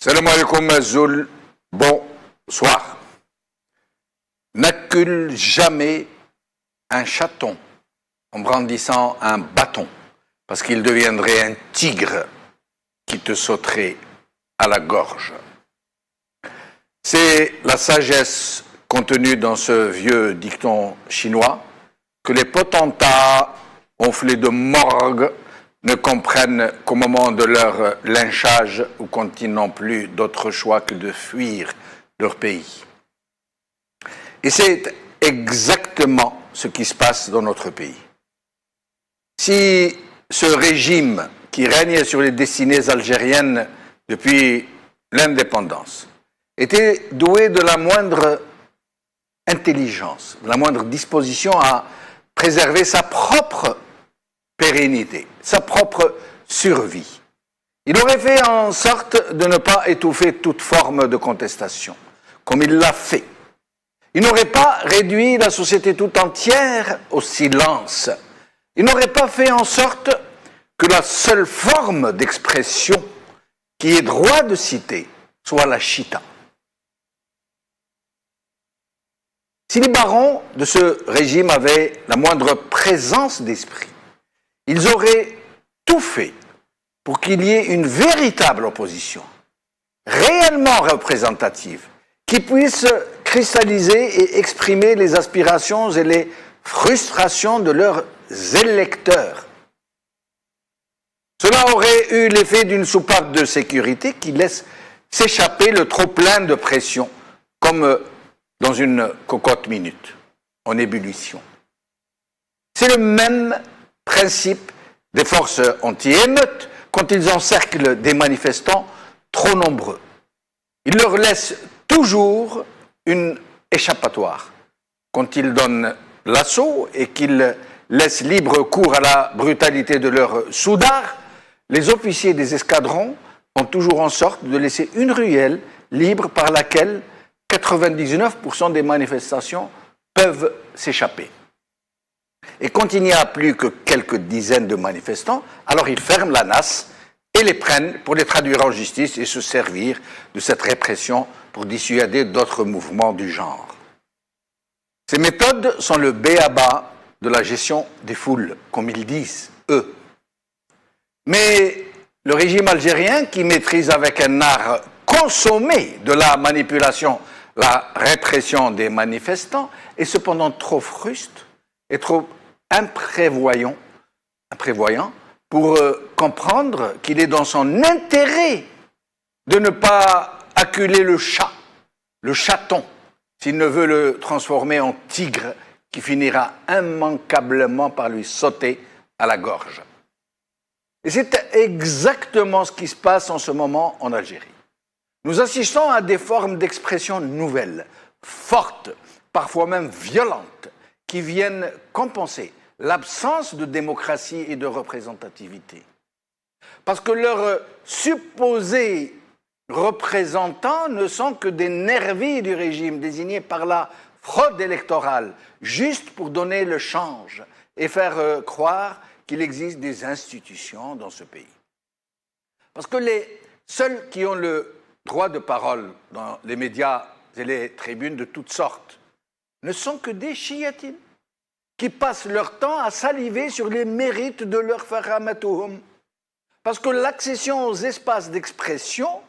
Salam alaikum Azul, bonsoir. N'accule jamais un chaton en brandissant un bâton, parce qu'il deviendrait un tigre qui te sauterait à la gorge. C'est la sagesse contenue dans ce vieux dicton chinois que les potentats enflés de morgue ne comprennent qu'au moment de leur lynchage ou quand ils n'ont plus d'autre choix que de fuir leur pays. Et c'est exactement ce qui se passe dans notre pays. Si ce régime qui règne sur les destinées algériennes depuis l'indépendance était doué de la moindre intelligence, de la moindre disposition à préserver sa propre pérennité, sa propre survie, il aurait fait en sorte de ne pas étouffer toute forme de contestation, comme il l'a fait. Il n'aurait pas réduit la société tout entière au silence. Il n'aurait pas fait en sorte que la seule forme d'expression qui ait droit de citer soit la chita. Si les barons de ce régime avaient la moindre présence d'esprit, ils auraient tout fait pour qu'il y ait une véritable opposition, réellement représentative, qui puisse cristalliser et exprimer les aspirations et les frustrations de leurs électeurs. Cela aurait eu l'effet d'une soupape de sécurité qui laisse s'échapper le trop-plein de pression, comme dans une cocotte minute, en ébullition. C'est le même principe des forces anti-émeutes quand ils encerclent des manifestants trop nombreux. Ils leur laissent toujours une échappatoire. Quand ils donnent l'assaut et qu'ils laissent libre cours à la brutalité de leurs soudards, les officiers des escadrons ont toujours en sorte de laisser une ruelle libre par laquelle 99% des manifestations peuvent s'échapper. Et quand il n'y a plus que quelques dizaines de manifestants, alors ils ferment la nasse et les prennent pour les traduire en justice et se servir de cette répression pour dissuader d'autres mouvements du genre. Ces méthodes sont le b.a.-ba de la gestion des foules, comme ils disent, eux. Mais le régime algérien, qui maîtrise avec un art consommé de la manipulation la répression des manifestants, est cependant trop fruste et trop imprévoyant pour comprendre qu'il est dans son intérêt de ne pas acculer le chat, le chaton, s'il ne veut le transformer en tigre qui finira immanquablement par lui sauter à la gorge. Et c'est exactement ce qui se passe en ce moment en Algérie. Nous assistons à des formes d'expression nouvelles, fortes, parfois même violentes, qui viennent compenser l'absence de démocratie et de représentativité. Parce que leurs supposés représentants ne sont que des nervis du régime désignés par la fraude électorale, juste pour donner le change et faire croire qu'il existe des institutions dans ce pays. Parce que les seuls qui ont le droit de parole dans les médias et les tribunes de toutes sortes ne sont que des chiatines qui passent leur temps à saliver sur les mérites de leur faramatoum. Parce que l'accession aux espaces d'expression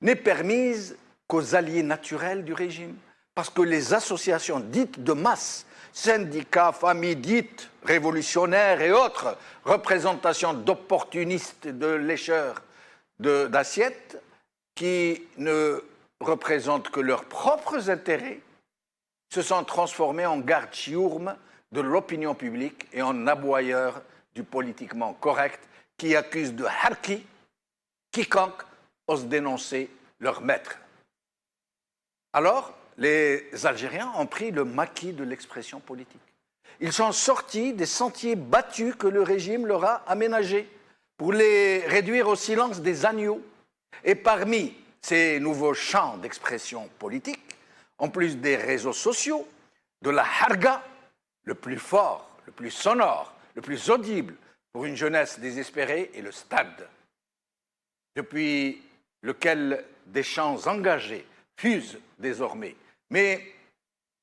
n'est permise qu'aux alliés naturels du régime. Parce que les associations dites de masse, syndicats, familles dites révolutionnaires et autres représentations d'opportunistes, de lécheurs d'assiettes, qui ne représentent que leurs propres intérêts, se sont transformés en garde-chiourme de l'opinion publique et en aboyeurs du politiquement correct qui accusent de harki quiconque ose dénoncer leur maître. Alors, les Algériens ont pris le maquis de l'expression politique. Ils sont sortis des sentiers battus que le régime leur a aménagés pour les réduire au silence des agneaux. Et parmi ces nouveaux champs d'expression politique, en plus des réseaux sociaux, de la harga, le plus fort, le plus sonore, le plus audible pour une jeunesse désespérée, est le stade. Depuis lequel des chants engagés fusent désormais, mais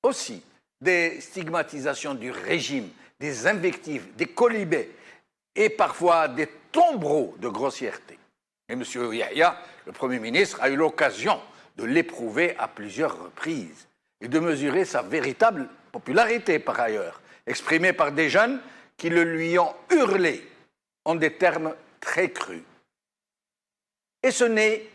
aussi des stigmatisations du régime, des invectives, des colibets et parfois des tombereaux de grossièreté. Et M. Yahya, le Premier ministre, a eu l'occasion de l'éprouver à plusieurs reprises et de mesurer sa véritable popularité par ailleurs, exprimée par des jeunes qui le lui ont hurlé en des termes très crus. Et ce n'est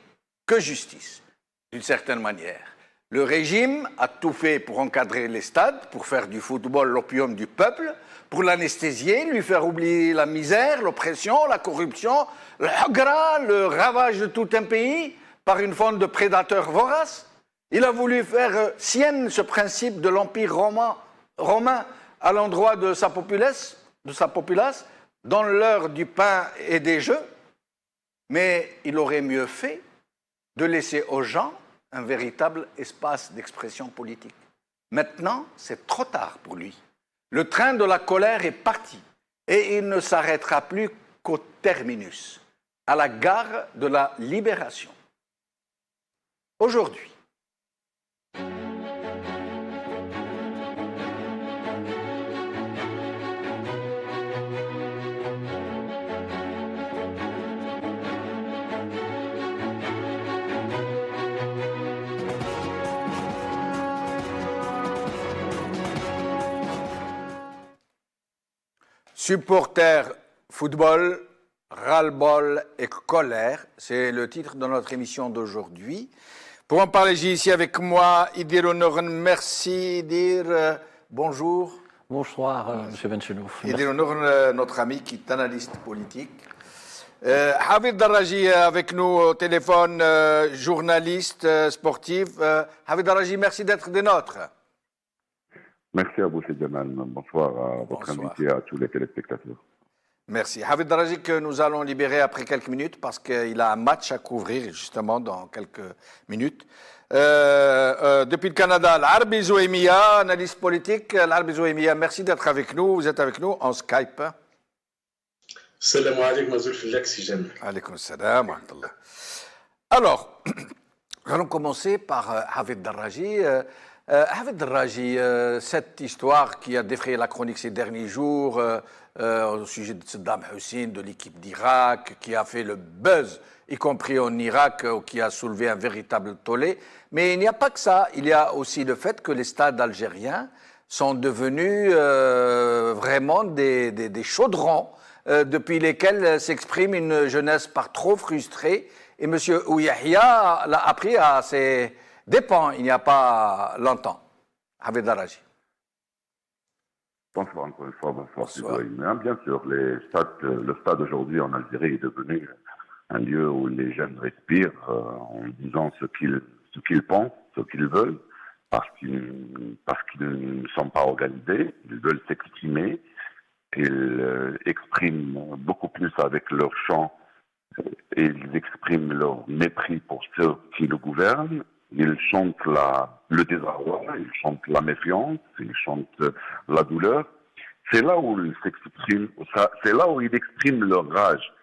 que justice, d'une certaine manière. Le régime a tout fait pour encadrer les stades, pour faire du football l'opium du peuple, pour l'anesthésier, lui faire oublier la misère, l'oppression, la corruption, le hagra, le ravage de tout un pays par une forme de prédateurs voraces. Il a voulu faire sienne ce principe de l'Empire romain à l'endroit de sa populace, dans l'heure du pain et des jeux, mais il aurait mieux fait de laisser aux gens un véritable espace d'expression politique. Maintenant, c'est trop tard pour lui. Le train de la colère est parti et il ne s'arrêtera plus qu'au terminus, à la gare de la Libération. Aujourd'hui, supporters, football, ras-le-bol et colère, c'est le titre de notre émission d'aujourd'hui. Pour en parler, j'ai ici avec moi Idir Onoren. Merci Idir, bonjour. Bonsoir, M. Benchenouf. Idir Onoren, notre ami qui est analyste politique. Hafid Darraji avec nous au téléphone, journaliste sportif. Hafid Darraji, merci d'être des nôtres. Merci à vous, c'est Jamal. Bonsoir à votre invité et à tous les téléspectateurs. Merci. Hafid Darraji que nous allons libérer après quelques minutes parce qu'il a un match à couvrir justement dans quelques minutes. Depuis le Canada, l'Arbi Zouemia, analyste politique. L'Arbi Zouemia, merci d'être avec nous. Vous êtes avec nous en Skype. Salam alaikum, Mazoul Filak, si j'aime. Alaikum salam, wa rahmatullah. Alors, nous allons commencer par Hafid Darraji. Hafid Darraji, cette histoire qui a défrayé la chronique ces derniers jours au sujet de Saddam Hussein, de l'équipe d'Irak, qui a fait le buzz, y compris en Irak, qui a soulevé un véritable tollé. Mais il n'y a pas que ça. Il y a aussi le fait que les stades algériens sont devenus vraiment des chaudrons depuis lesquels s'exprime une jeunesse par trop frustrée. Et M. Ouyahia l'a appris à ses dépend, il n'y a pas longtemps. Hafid Darraji. Bonsoir encore une fois, bonsoir. Bien sûr, le stade aujourd'hui en Algérie est devenu un lieu où les jeunes respirent en disant ce qu'ils pensent, ce qu'ils veulent, parce qu'ils ne sont pas organisés, ils veulent s'exprimer, ils expriment beaucoup plus avec leur chant, et ils expriment leur mépris pour ceux qui le gouvernent. Ils chantent le désarroi, ils chantent la méfiance, ils chantent la douleur. C'est là où ils s'expriment, c'est là où ils expriment leur rage,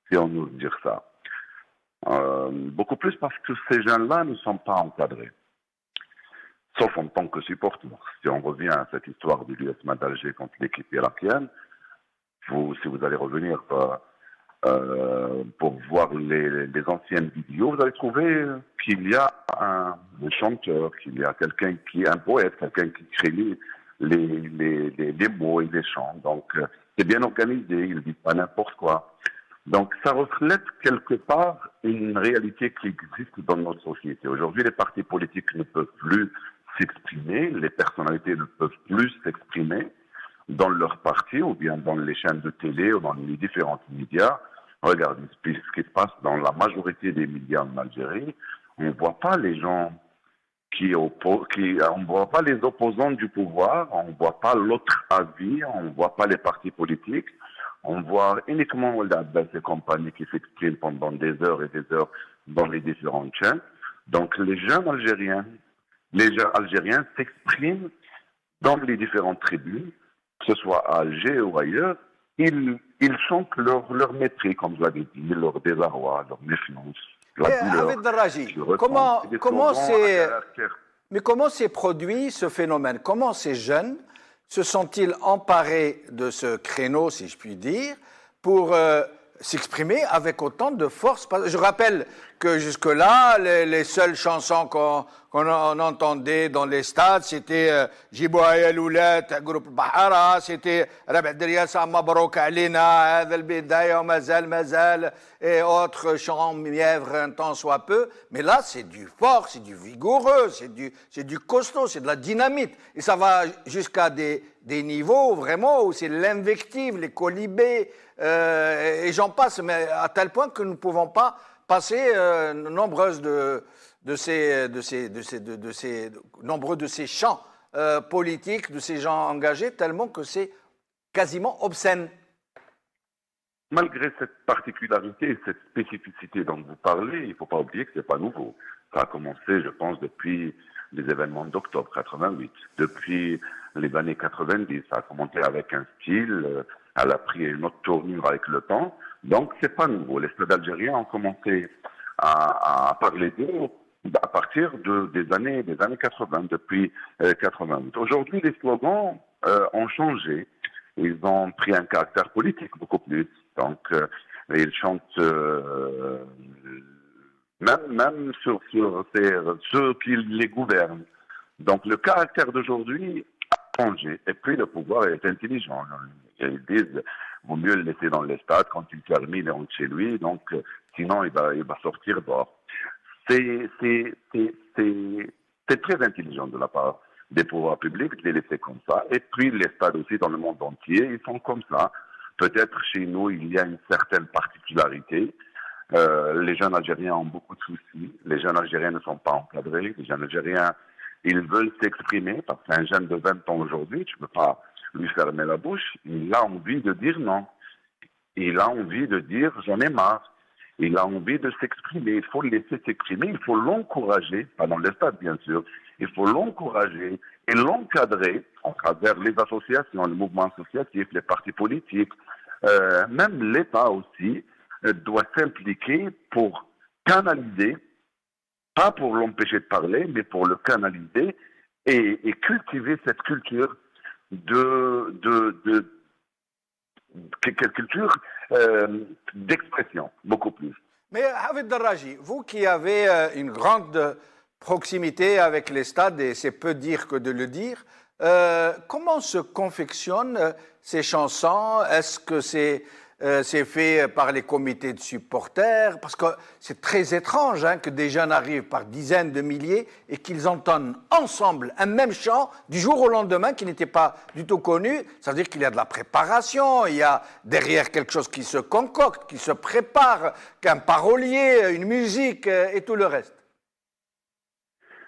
si on ose dire ça. Beaucoup plus parce que ces gens-là ne sont pas encadrés. Sauf en tant que supporters. Si on revient à cette histoire de l'USMA d'Alger contre l'équipe irakienne, si vous allez revenir pour voir les anciennes vidéos, vous allez trouver qu'il y a un chanteur, qu'il y a quelqu'un qui est un poète, quelqu'un qui crée les mots et les chants. Donc, c'est bien organisé, il ne dit pas n'importe quoi. Donc, ça reflète quelque part une réalité qui existe dans notre société. Aujourd'hui, les partis politiques ne peuvent plus s'exprimer, les personnalités ne peuvent plus s'exprimer dans leur parti ou bien dans les chaînes de télé ou dans les différents médias. Regardez ce qui se passe dans la majorité des médias en Algérie. On ne voit pas les gens on voit pas les opposants du pouvoir, on ne voit pas l'autre avis, on ne voit pas les partis politiques. On voit uniquement ces compagnies qui s'expriment pendant des heures et des heures dans les différentes chaînes. Donc les jeunes Algériens s'expriment dans les différentes tribunes, que ce soit à Alger ou ailleurs. Ils chantent leur mépris, comme vous l'avez dit, leur désarroi, leur méfiance. Avec Daraji, comment s'est produit ce phénomène? Comment ces jeunes se sont-ils emparés de ce créneau, si je puis dire, pour s'exprimer avec autant de force? Je rappelle que jusque-là, les seules chansons qu'on entendait dans les stades, c'était Jibouaya Loulet, groupe Bahara, c'était Rabat Driassa Mabrouk Alina, Adel Bidaya, Mazal, et autres chants mièvres un temps soit peu. Mais là, c'est du fort, c'est du vigoureux, c'est du costaud, c'est de la dynamite. Et ça va jusqu'à des niveaux vraiment où c'est l'invective, les colibés, et j'en passe, mais à tel point que nous ne pouvons pas passer nombreux de ces chants politiques, de ces gens engagés, tellement que c'est quasiment obscène. Malgré cette particularité, cette spécificité dont vous parlez, il ne faut pas oublier que ce n'est pas nouveau. Ça a commencé, je pense, depuis les événements d'octobre 88. Depuis les années 90, ça a commencé avec un style, elle a pris une autre tournure avec le temps. Donc, c'est pas nouveau. Les stades algériens ont commencé à parler d'eux à partir des années 80, depuis 88. Aujourd'hui, les slogans ont changé. Ils ont pris un caractère politique beaucoup plus. Donc, ils chantent même sur ceux qui les gouvernent. Donc, le caractère d'aujourd'hui a changé. Et puis, le pouvoir est intelligent. Ils disent, vaut mieux le laisser dans les stades. Quand il termine, il rentre chez lui. Donc, sinon, il va sortir dehors. C'est très intelligent de la part des pouvoirs publics de les laisser comme ça. Et puis, les stades aussi dans le monde entier, ils sont comme ça. Peut-être chez nous, il y a une certaine particularité. Les jeunes Algériens ont beaucoup de soucis. Les jeunes Algériens ne sont pas encadrés. Les jeunes Algériens, ils veulent s'exprimer parce qu'un jeune de 20 ans aujourd'hui, tu ne peux pas lui fermer la bouche. Il a envie de dire non. Il a envie de dire j'en ai marre. Il a envie de s'exprimer. Il faut le laisser s'exprimer. Il faut l'encourager, pas dans les stades bien sûr. Il faut l'encourager et l'encadrer à travers les associations, le mouvement associatif, les partis politiques. Même l'État aussi doit s'impliquer pour canaliser, pas pour l'empêcher de parler, mais pour le canaliser et cultiver cette culture culture d'expression, beaucoup plus. Mais Hafid Daraji, vous qui avez une grande proximité avec les stades, et c'est peu dire que de le dire, comment se confectionnent ces chansons? Est-ce que c'est fait par les comités de supporters? Parce que c'est très étrange que des jeunes arrivent par dizaines de milliers et qu'ils entendent ensemble un même chant du jour au lendemain qui n'était pas du tout connu. Ça veut dire qu'il y a de la préparation, il y a derrière quelque chose qui se concocte, qui se prépare, qu'un parolier, une musique et tout le reste.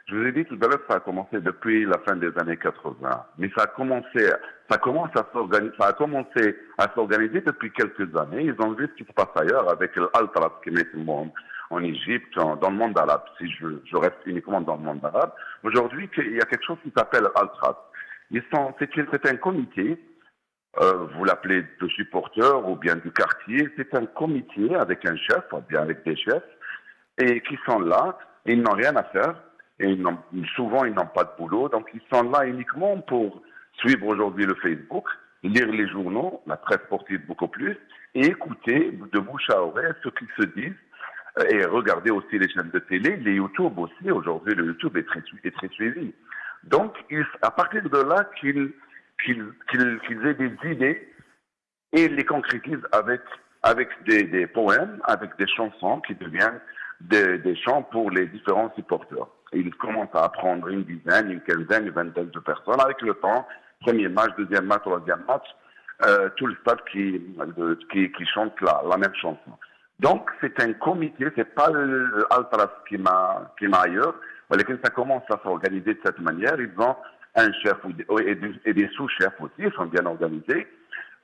Je vous ai dit tout à l'heure que ça a commencé depuis la fin des années 80, mais ça a commencé à s'organiser depuis quelques années. Ils ont vu ce qui se passe ailleurs avec l'Altras qui met en Égypte, dans le monde arabe. Si je reste uniquement dans le monde arabe, aujourd'hui il y a quelque chose qui s'appelle Altras. C'est un comité, vous l'appelez de supporters ou bien du quartier. C'est un comité avec un chef, ou bien avec des chefs, et qui sont là. Et ils n'ont rien à faire. Et souvent, ils n'ont pas de boulot. Donc, ils sont là uniquement pour suivre aujourd'hui le Facebook, lire les journaux, la presse sportive beaucoup plus, et écouter de bouche à oreille ce qu'ils se disent, et regarder aussi les chaînes de télé, les YouTube aussi. Aujourd'hui, le YouTube est très suivi. Donc, à partir de là, qu'ils aient des idées et les concrétisent avec des poèmes, avec des chansons qui deviennent des chants pour les différents supporters. Et ils commencent à apprendre une dizaine, une quinzaine, une vingtaine de personnes avec le temps. Premier match, deuxième match, troisième match, tout le stade qui chante la même chanson. Donc, c'est un comité, c'est pas l'Altras qui m'a ailleurs, mais ça commence à s'organiser de cette manière. Ils ont un chef et des sous-chefs aussi, ils sont bien organisés.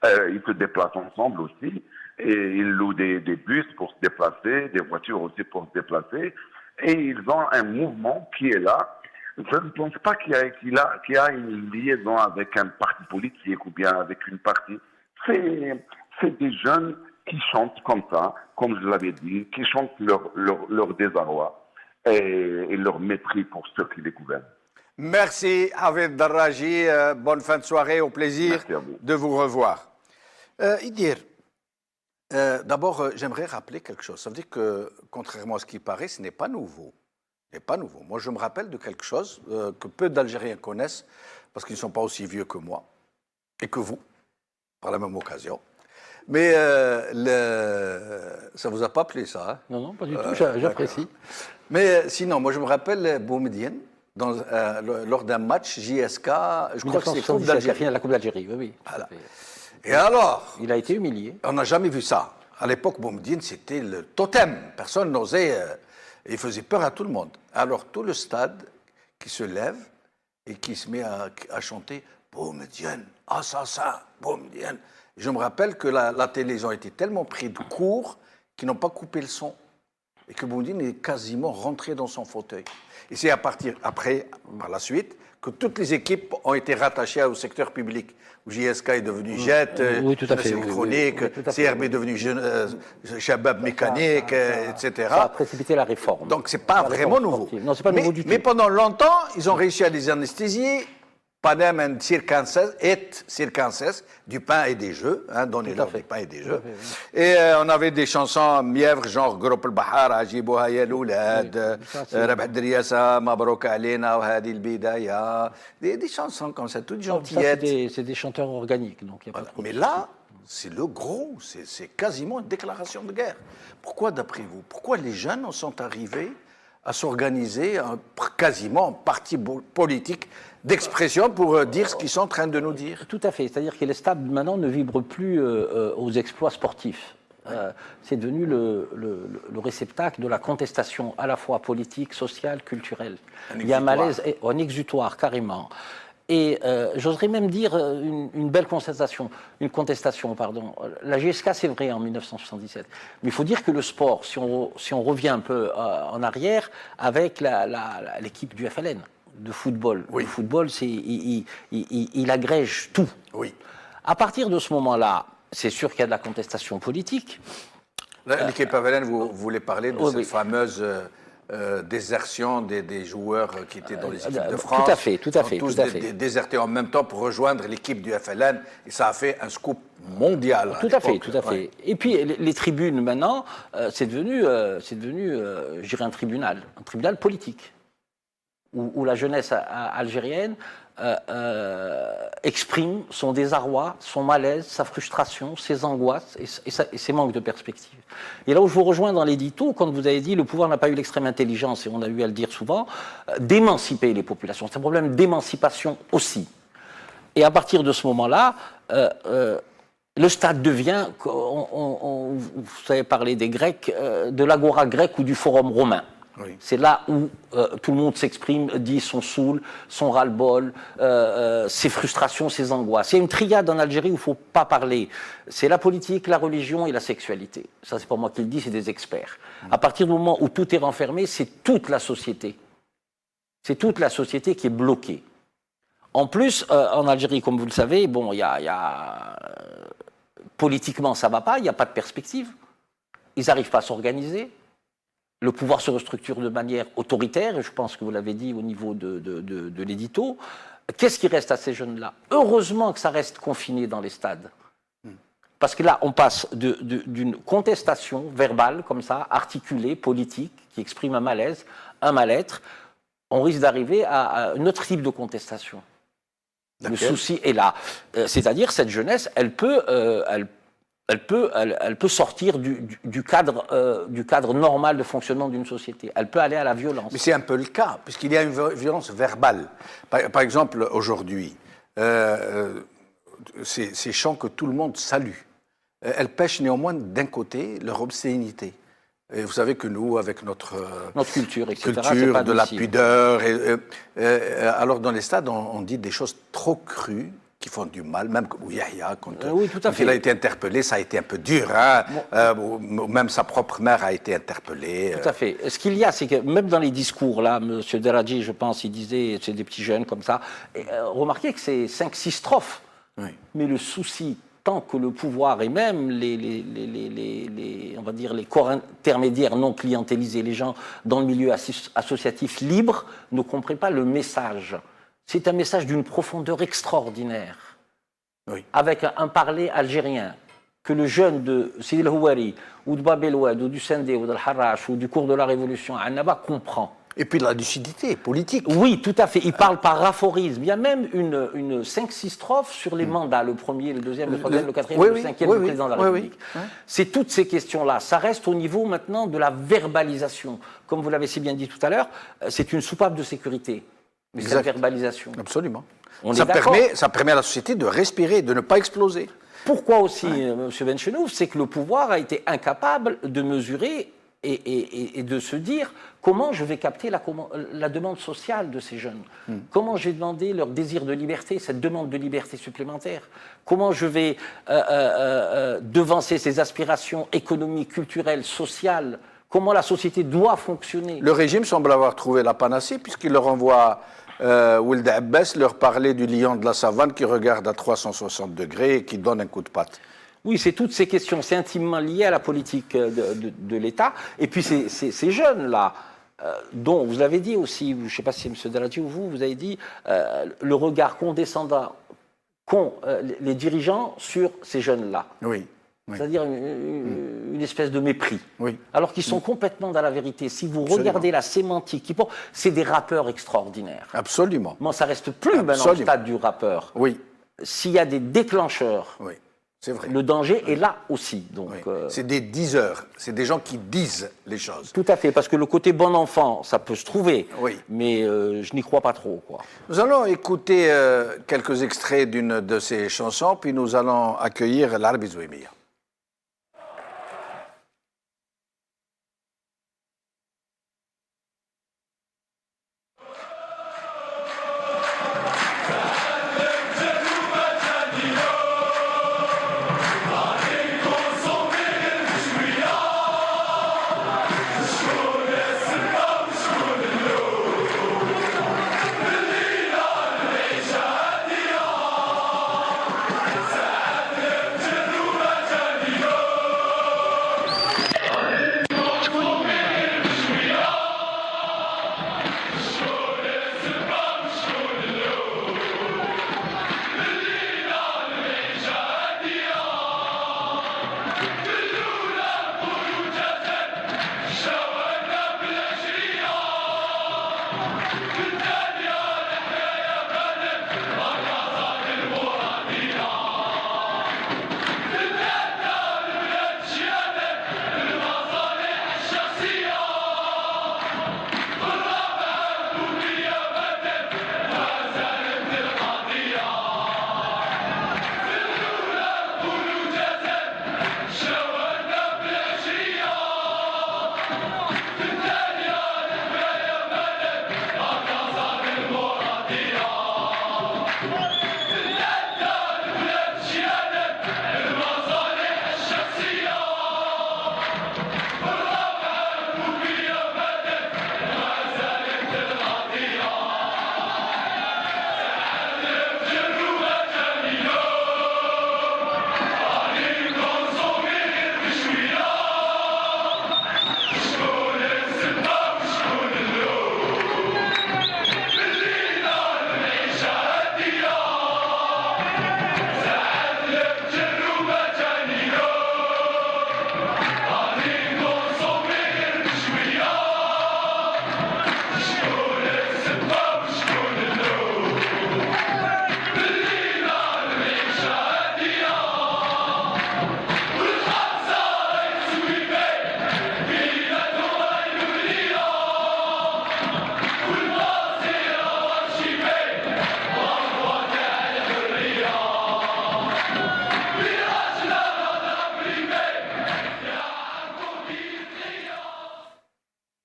Ils se déplacent ensemble aussi, et ils louent des bus pour se déplacer, des voitures aussi pour se déplacer. Et ils ont un mouvement qui est là. Je ne pense pas qu'il y a une liaison avec un parti politique ou bien avec une partie. C'est des jeunes qui chantent comme ça, comme je l'avais dit, qui chantent leur désarroi et leur mépris pour ceux qui les gouvernent. Merci, Hafid Darraji. Bonne fin de soirée. Au plaisir de vous revoir. Idir, d'abord, j'aimerais rappeler quelque chose. Ça veut dire que, contrairement à ce qui paraît, ce n'est pas nouveau. Ce n'est pas nouveau. Moi, je me rappelle de quelque chose que peu d'Algériens connaissent, parce qu'ils ne sont pas aussi vieux que moi, et que vous, par la même occasion. Mais ça ne vous a pas plu, ça, hein? Non, pas du tout, j'apprécie. Mais sinon, moi, je me rappelle Boumediene, lors d'un match JSK, je crois que c'est Coupe d'Algérie. La Coupe d'Algérie, oui. Voilà. Et alors, il a été humilié. On n'a jamais vu ça. À l'époque, Boumediene, c'était le totem. Personne n'osait. Il faisait peur à tout le monde. Alors, tout le stade qui se lève et qui se met à chanter Boumediene, assassin, Boumediene. Je me rappelle que la télé, ils ont été tellement pris de court qu'ils n'ont pas coupé le son. Et que Boumediene est quasiment rentré dans son fauteuil. Et c'est par la suite, que toutes les équipes ont été rattachées au secteur public. JSK est devenu JET, oui, tout à fait, électronique, CRB est devenu Shabab mécanique, etc. Ça a précipité la réforme. Donc c'est pas vraiment nouveau. Non, c'est pas nouveau du tout. Mais pendant longtemps, ils ont réussi à les anesthésier. Panem and circenses, du pain et des jeux, hein, donnez-leur du pain et des jeux. Et on avait des chansons mièvres, genre Groupe al-Bahar, Ajibouha ya l'oulad, Rabh Driyasa, Mabrouk Alena, Hadi al-Bidaya, des chansons comme ça, toutes gentillettes. C'est des chanteurs organiques, donc il n'y a pas de problème. Mais là, c'est le gros, c'est quasiment une déclaration de guerre. Pourquoi, d'après vous, pourquoi les jeunes en sont arrivés à s'organiser quasiment en parti politique d'expression pour dire ce qu'ils sont en train de nous dire? Tout à fait. C'est-à-dire que les stades maintenant ne vibrent plus aux exploits sportifs. C'est devenu le réceptacle de la contestation à la fois politique, sociale, culturelle. Il y a un malaise, un exutoire carrément. Et j'oserais même dire une belle contestation. La GSK, c'est vrai, en 1977. Mais il faut dire que le sport, si on revient un peu en arrière, avec l'équipe du FLN, de football. Oui. Le football, il agrège tout. Oui. À partir de ce moment-là, c'est sûr qu'il y a de la contestation politique. L'équipe FLN, vous voulez parler de cette fameuse désertion des joueurs qui étaient dans les équipes de France. Tout à fait. Tous désertés en même temps pour rejoindre l'équipe du FLN, et ça a fait un scoop mondial. Tout à fait. Et puis les tribunes maintenant, c'est devenu, je dirais, un tribunal politique, où la jeunesse algérienne exprime son désarroi, son malaise, sa frustration, ses angoisses et ses manques de perspective. Et là où je vous rejoins dans l'édito, quand vous avez dit le pouvoir n'a pas eu l'extrême intelligence, et on a eu à le dire souvent, d'émanciper les populations. C'est un problème d'émancipation aussi. Et à partir de ce moment-là, le stade devient, vous savez parler des Grecs, de l'agora grecque ou du forum romain. Oui. C'est là où tout le monde s'exprime, dit son saoul, son ras-le-bol, ses frustrations, ses angoisses. Il y a une triade en Algérie où il ne faut pas parler. C'est la politique, la religion et la sexualité. Ça, c'est pas moi qui le dis, c'est des experts. À partir du moment où tout est renfermé, c'est toute la société. C'est toute la société qui est bloquée. En plus, en Algérie, comme vous le savez, bon, politiquement, ça ne va pas, il n'y a pas de perspective. Ils n'arrivent pas à s'organiser. Le pouvoir se restructure de manière autoritaire, et je pense que vous l'avez dit au niveau de l'édito. Qu'est-ce qui reste à ces jeunes-là? Heureusement que ça reste confiné dans les stades. Parce que là, on passe d'une contestation verbale, comme ça, articulée, politique, qui exprime un malaise, un mal-être. On risque d'arriver à un autre type de contestation. Le souci est là. C'est-à-dire, cette jeunesse, elle peut sortir du cadre normal de fonctionnement d'une société. Elle peut aller à la violence. Mais c'est un peu le cas, puisqu'il y a une violence verbale. Par exemple, aujourd'hui, ces chants que tout le monde salue, elles pêchent néanmoins d'un côté leur obscénité. Et vous savez que nous, avec notre culture, etc., culture de la pudeur, alors dans les stades, on dit des choses trop crues, qui font du mal, même Yahya, quand il a été interpellé, ça a été un peu dur, hein. Même sa propre mère a été interpellée. Tout à fait. Ce qu'il y a, c'est que même dans les discours, là, M. Deradji, je pense, il disait, c'est des petits jeunes comme ça, remarquez que c'est 5-6 strophes. Oui. Mais le souci tant que le pouvoir et même on va dire les corps intermédiaires non clientélisés, les gens dans le milieu associatif libre, ne comprennent pas le message. C'est un message d'une profondeur extraordinaire, Oui. avec un parler algérien que le jeune de Sidi El Houari ou de Bab El Oued ou du Sendé ou de Harrach ou du cours de la Révolution à Annaba comprend. Et puis la lucidité politique. Oui, tout à fait. Il parle par aphorisme. Il y a même une 5-6 strophes sur les mandats, le premier, le deuxième, le troisième, le quatrième, le cinquième du président de la République. C'est toutes ces questions-là. Ça reste au niveau maintenant de la verbalisation. Comme vous l'avez si bien dit tout à l'heure, c'est une soupape de sécurité. Mais c'est la verbalisation. Absolument. Ça permet à la société de respirer, de ne pas exploser. Pourquoi aussi, M. Benchenouf, c'est que le pouvoir a été incapable de mesurer et de se dire comment je vais capter la demande sociale de ces jeunes. Comment j'ai demandé leur désir de liberté, cette demande de liberté supplémentaire. Comment je vais devancer ces aspirations économiques, culturelles, sociales. Comment la société doit fonctionner. Le régime semble avoir trouvé la panacée puisqu'il leur envoie Ould Abbas leur parler du lion de la savane qui regarde à 360 degrés et qui donne un coup de patte. Oui, c'est toutes ces questions, c'est intimement lié à la politique de l'État. Et puis ces jeunes-là, dont vous l'avez dit aussi, je ne sais pas si c'est M. Dalati ou vous avez dit, le regard condescendant qu'ont les dirigeants sur ces jeunes-là. Oui. C'est-à-dire une espèce de mépris. Oui. Alors qu'ils sont complètement dans la vérité. Si vous regardez la sémantique, c'est des rappeurs extraordinaires. Absolument. Moi, ça reste plus maintenant au stade du rappeur. Oui. S'il y a des déclencheurs, oui. C'est vrai. Le danger est là aussi. Donc, c'est des diseurs, c'est des gens qui disent les choses. Tout à fait, parce que le côté bon enfant, ça peut se trouver, oui. Mais je n'y crois pas trop. Quoi. Nous allons écouter quelques extraits d'une de ces chansons, puis nous allons accueillir l'Arbi Zouémia.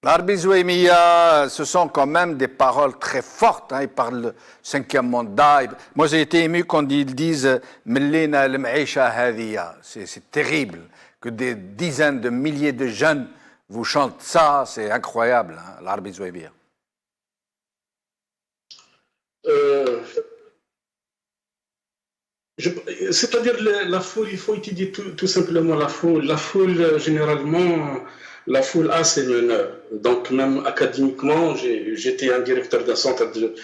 L'Arbi Zouémia, ce sont quand même des paroles très fortes. Ils parlent du 5e mandat. Moi, j'ai été ému quand ils disent « Mellina al-Maïcha Hadiya ». C'est terrible que des dizaines de milliers de jeunes vous chantent ça. C'est incroyable, l'Arbi Zouémia. C'est-à-dire la foule, il faut étudier tout simplement la foule. La foule, généralement, la foule a ses meneurs. Donc même académiquement, j'étais un directeur d'un centre de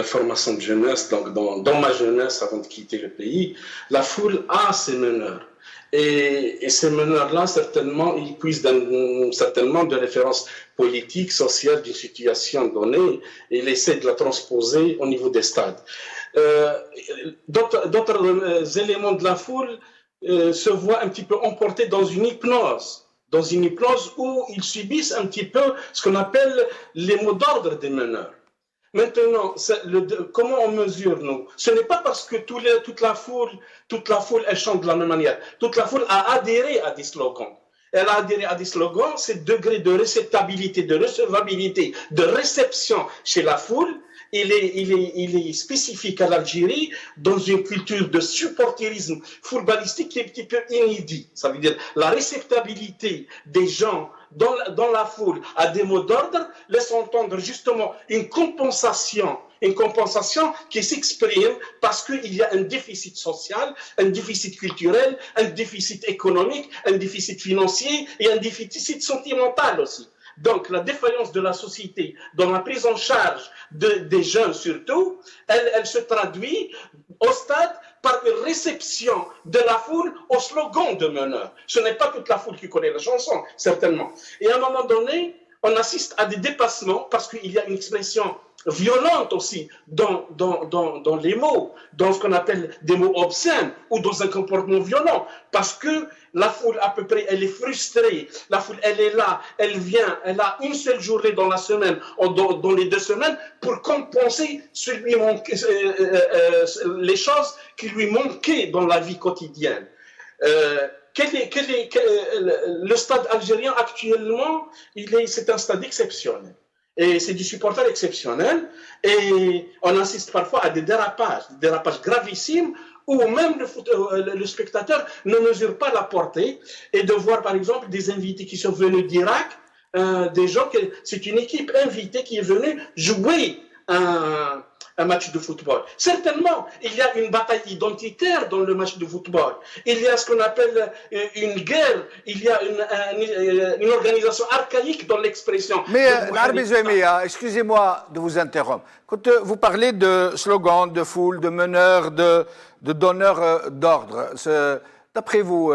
formation de jeunesse, donc dans ma jeunesse avant de quitter le pays. La foule a ses meneurs. Et ces meneurs-là, certainement, ils puissent certainement de références politiques, sociales d'une situation donnée et ils essaient de la transposer au niveau des stades. D'autres éléments de la foule se voient un petit peu emportés dans une hypnose où ils subissent un petit peu ce qu'on appelle les mots d'ordre des meneurs. Maintenant, comment on mesure, nous? Ce n'est pas parce que toute la foule, elle chante de la même manière. Toute la foule a adhéré à des slogans. Elle a adhéré à des slogans, c'est degré de réceptabilité, de recevabilité, de réception chez la foule. Il est spécifique à l'Algérie dans une culture de supporterisme footballistique qui est un petit peu inédit. Ça veut dire la réceptabilité des gens dans la foule à des mots d'ordre laisse entendre justement une compensation qui s'exprime parce qu'il y a un déficit social, un déficit culturel, un déficit économique, un déficit financier et un déficit sentimental aussi. Donc, la défaillance de la société dans la prise en charge des jeunes surtout, elle se traduit au stade par une réception de la foule au slogan de meneur. Ce n'est pas toute la foule qui connaît la chanson, certainement. Et à un moment donné, on assiste à des dépassements parce qu'il y a une expression violente aussi dans les mots, dans ce qu'on appelle des mots obscènes ou dans un comportement violent, parce que la foule à peu près, elle est frustrée, la foule elle est là, elle vient, elle a une seule journée dans la semaine, dans les 2 semaines, pour compenser les choses qui lui manquaient dans la vie quotidienne. Le stade algérien actuellement, c'est un stade exceptionnel. Et c'est du supporter exceptionnel. Et on assiste parfois à des dérapages gravissimes où même le spectateur ne mesure pas la portée. Et de voir par exemple des invités qui sont venus d'Irak, c'est une équipe invitée qui est venue jouer un match de football. Certainement, il y a une bataille identitaire dans le match de football. Il y a ce qu'on appelle une guerre, il y a une organisation archaïque dans l'expression. Mais Larbi Zouemia, excusez-moi de vous interrompre. Quand vous parlez de slogans, de foule, de meneurs, de donneurs d'ordre, d'après vous,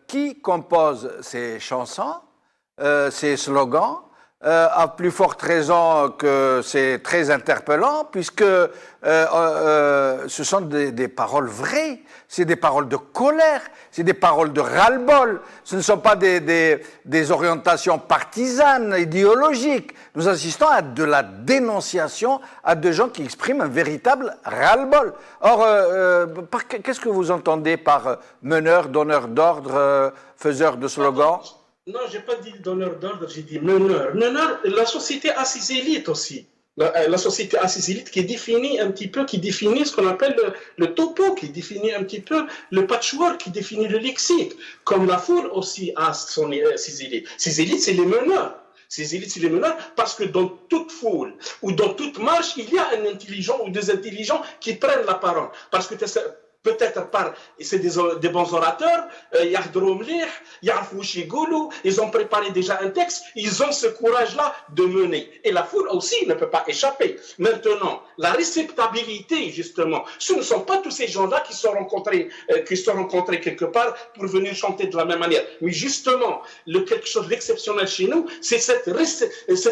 qui compose ces chansons, ces slogans? À plus forte raison que c'est très interpellant, puisque ce sont des paroles vraies, c'est des paroles de colère, c'est des paroles de ras-le-bol, ce ne sont pas des orientations partisanes, idéologiques. Nous assistons à de la dénonciation, à des gens qui expriment un véritable ras-le-bol. Or, qu'est-ce que vous entendez par meneur, donneur d'ordre, faiseur de slogans? Non, je n'ai pas dit donneur d'ordre, j'ai dit meneur. Meneur, la société a ses élites aussi. La société a ses élites qui définit un petit peu, qui définit ce qu'on appelle le topo, qui définit un petit peu le patchwork, qui définit le lexique. Comme la foule aussi a ses élites. Ses élites, c'est les meneurs. Ces élites, c'est les meneurs, parce que dans toute foule ou dans toute marche, il y a un intelligent ou des intelligents qui prennent la parole. Parce que peut-être c'est des bons orateurs, ils ont préparé déjà un texte, ils ont ce courage-là de mener. Et la foule aussi ne peut pas échapper. Maintenant, la réceptabilité, justement, ce ne sont pas tous ces gens-là qui se sont rencontrés quelque part pour venir chanter de la même manière. Mais justement, quelque chose d'exceptionnel chez nous, c'est cette